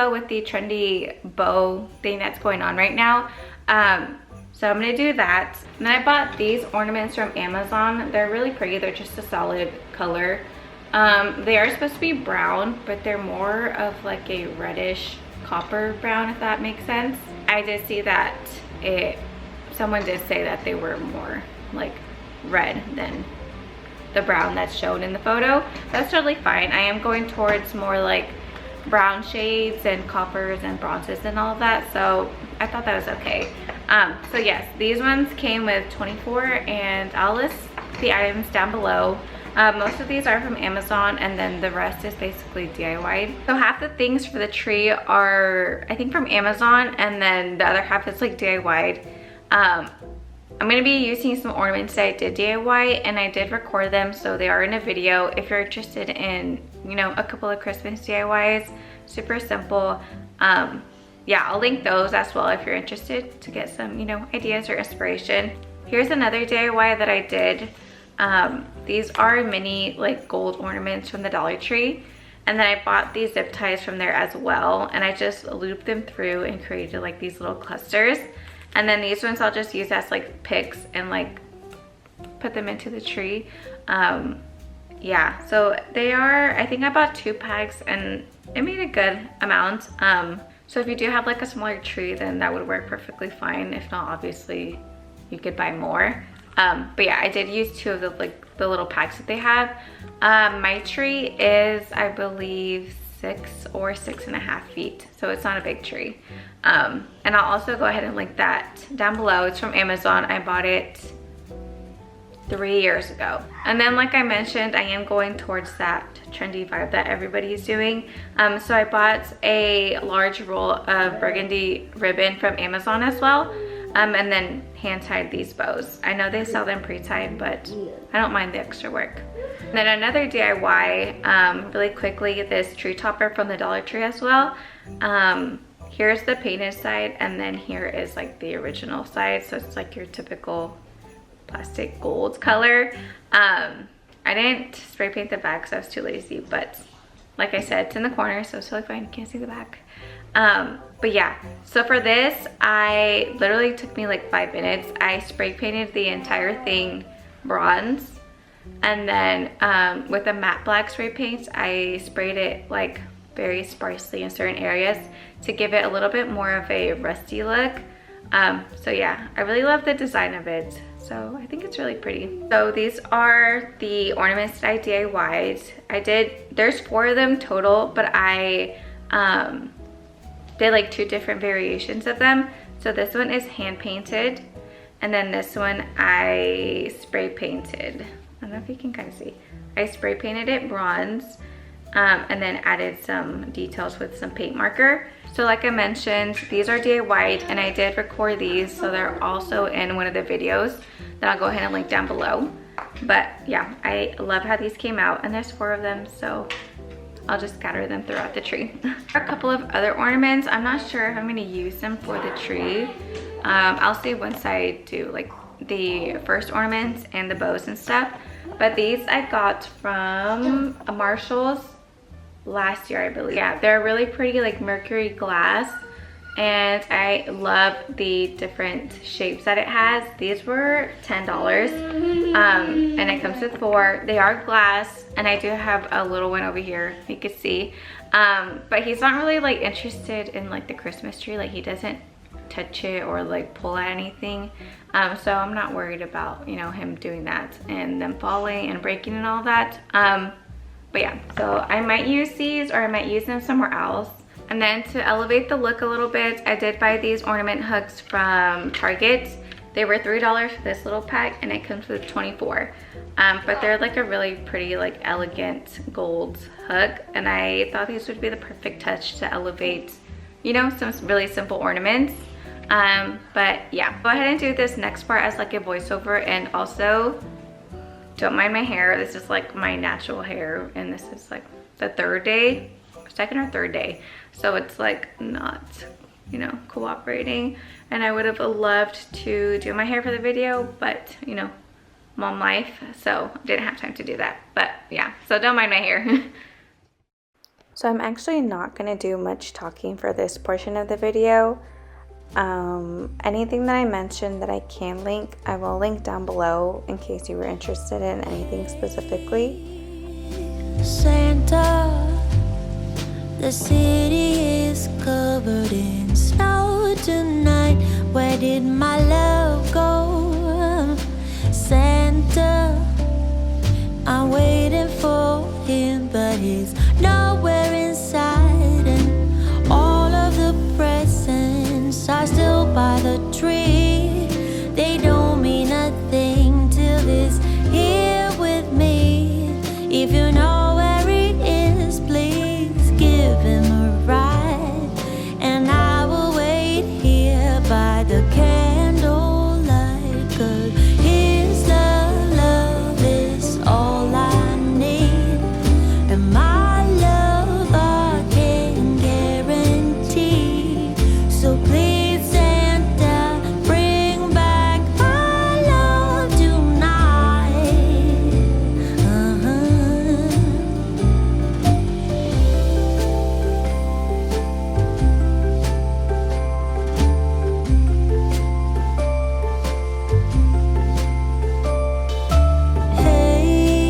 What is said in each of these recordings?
well with the trendy bow thing that's going on right now. So I'm gonna do that. And then I bought these ornaments from Amazon. They're really pretty. They're just a solid color. They are supposed to be brown, but they're more of like a reddish copper brown, if that makes sense. I did see that someone did say that they were more like red than the brown that's shown in the photo. That's totally fine. I am going towards more like brown shades and coppers and bronzes and all of that, so I thought that was okay. So yes, these ones came with 24, and I'll list the items down below. Most of these are from Amazon, and then the rest is basically DIY. So half the things for the tree are, I think, from Amazon, and then the other half is like DIY'd. I'm going to be using some ornaments that I did DIY, and I did record them, so they are in a video. If you're interested in, you know, a couple of Christmas DIYs, super simple. Yeah, I'll link those as well if you're interested to get some, you know, ideas or inspiration. Here's another DIY that I did. These are mini like gold ornaments from the Dollar Tree, and then I bought these zip ties from there as well, and I just looped them through and created like these little clusters. And then these ones I'll just use as like picks and like put them into the tree. Yeah, so they are, I think I bought 2 packs and it made a good amount. So if you do have like a smaller tree, then that would work perfectly fine. If not, obviously you could buy more. But yeah, I did use 2 of the like the little packs that they have. My tree is, I believe, 6 or 6.5 feet, so it's not a big tree. And I'll also go ahead and link that down below. It's from Amazon. I bought it 3 years ago. And then, like I mentioned, I am going towards that trendy vibe that everybody's doing. So I bought a large roll of burgundy ribbon from Amazon as well. And then hand tied these bows. I know they sell them pre-tied, but I don't mind the extra work. And then another DIY, really quickly, this tree topper from the Dollar Tree as well. Here's the painted side, and then here is like the original side. So it's like your typical plastic gold color. I didn't spray paint the back because I was too lazy, but like I said, it's in the corner, so it's totally fine. You can't see the back. But yeah, so for this, I literally took me like 5 minutes. I spray painted the entire thing bronze, and then with a matte black spray paint, I sprayed it like very sparsely in certain areas to give it a little bit more of a rusty look. So yeah, I really love the design of it. So I think it's really pretty. So these are the ornaments that I DIY'd. There's 4 of them total, but I did like 2 different variations of them. So this one is hand painted, and then this one I spray painted. I don't know if you can kind of see. I spray painted it bronze, and then added some details with some paint marker. So like I mentioned, these are DIY'd, and I did record these, so they're also in one of the videos that I'll go ahead and link down below. But yeah, I love how these came out, and there's 4 of them, so I'll just scatter them throughout the tree. A couple of other ornaments. I'm not sure if I'm gonna use them for the tree. I'll see once I do like the first ornaments and the bows and stuff. But these I got from Marshall's last year, I believe. Yeah, they're really pretty, like mercury glass, and I love the different shapes that it has. These were $10, and it comes with 4. They are glass, and I do have a little one over here, you can see. But he's not really like interested in like the Christmas tree. Like, he doesn't touch it or like pull at anything. So I'm not worried about, you know, him doing that and them falling and breaking and all that. But yeah, so I might use these, or I might use them somewhere else. And then to elevate the look a little bit, I did buy these ornament hooks from Target. They were $3 for this little pack, and it comes with 24. But they're like a really pretty, like elegant gold hook, and I thought these would be the perfect touch to elevate, you know, some really simple ornaments. But yeah, go ahead and do this next part as like a voiceover. And also, don't mind my hair. This is like my natural hair, and this is like the 3rd day, 2nd or 3rd day. So it's like not, you know, cooperating. And I would have loved to do my hair for the video, but you know, mom life, so didn't have time to do that. But yeah, so don't mind my hair. So I'm actually not going to do much talking for this portion of the video. Anything that I mentioned that I can link, I will link down below in case you were interested in anything specifically. Santa, the city is covered in snow tonight. Where did my love go? Santa, I'm waiting for him, but he's nowhere inside. And all of the presents are still by the tree. They don't mean a thing till he's here with me. If you know where he is, please give him a ride. And I will wait here by the candlelight, 'cause his love is all I need. And my love I can guarantee. So please Santa, bring back my love tonight.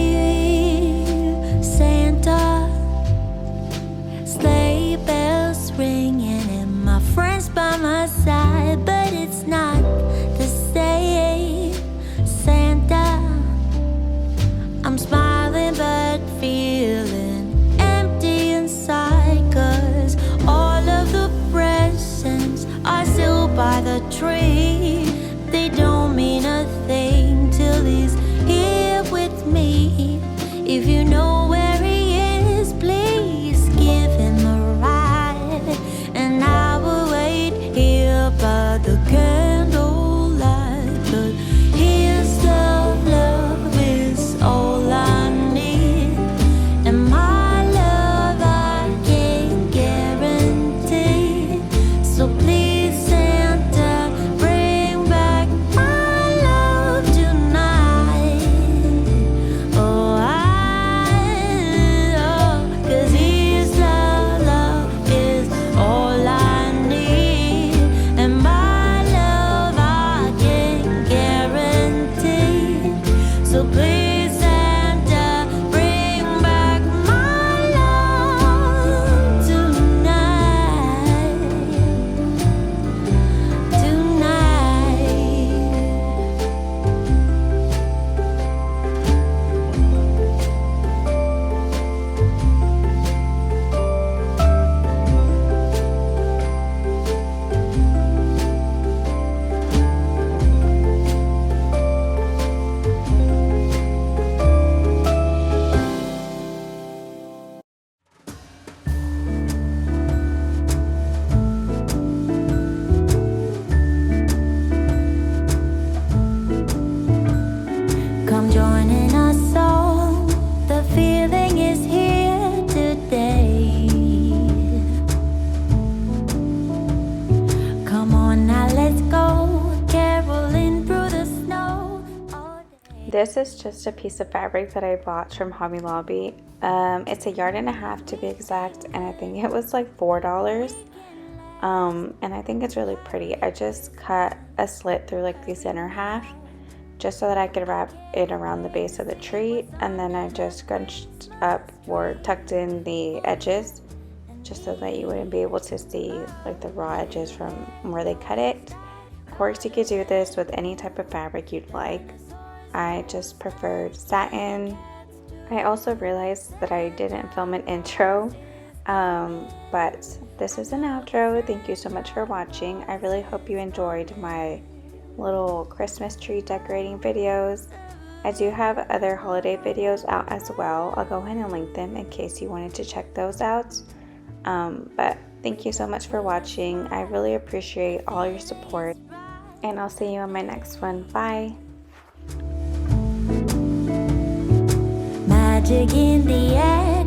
Hey, Santa, sleigh bells ringing and my friends by my side, but it's not the same. Santa, I'm smiling but feeling empty inside, 'cause all of the presents are still by the tree. They don't mean a thing till he's here with me. If you know where he is, please give him a ride. And I will wait here by the candlelight, 'cause his love is all I need. And my love I can guarantee. So please Santa, bring back my love tonight. Oh, 'cause his love is all I need. And my love I can guarantee. So please Santa, bring back my love tonight. Come joining us all. The feeling is here today. Come on now, let's go. Caroling through the snow all day. This is just a piece of fabric that I bought from Hobby Lobby. It's 1.5 yards to be exact, and I think it was like $4. And I think it's really pretty. I just cut a slit through like the center half, just so that I could wrap it around the base of the tree, and then I just scrunched up or tucked in the edges, just so that you wouldn't be able to see like the raw edges from where they cut it. Of course, you could do this with any type of fabric you'd like. I just preferred satin. I also realized that I didn't film an intro, but this is an outro. Thank you so much for watching. I really hope you enjoyed my little Christmas tree decorating videos. I do have other holiday videos out as well. I'll go ahead and link them in case you wanted to check those out. But thank you so much for watching. I really appreciate all your support, and I'll see you on my next one. Bye. Magic in the air.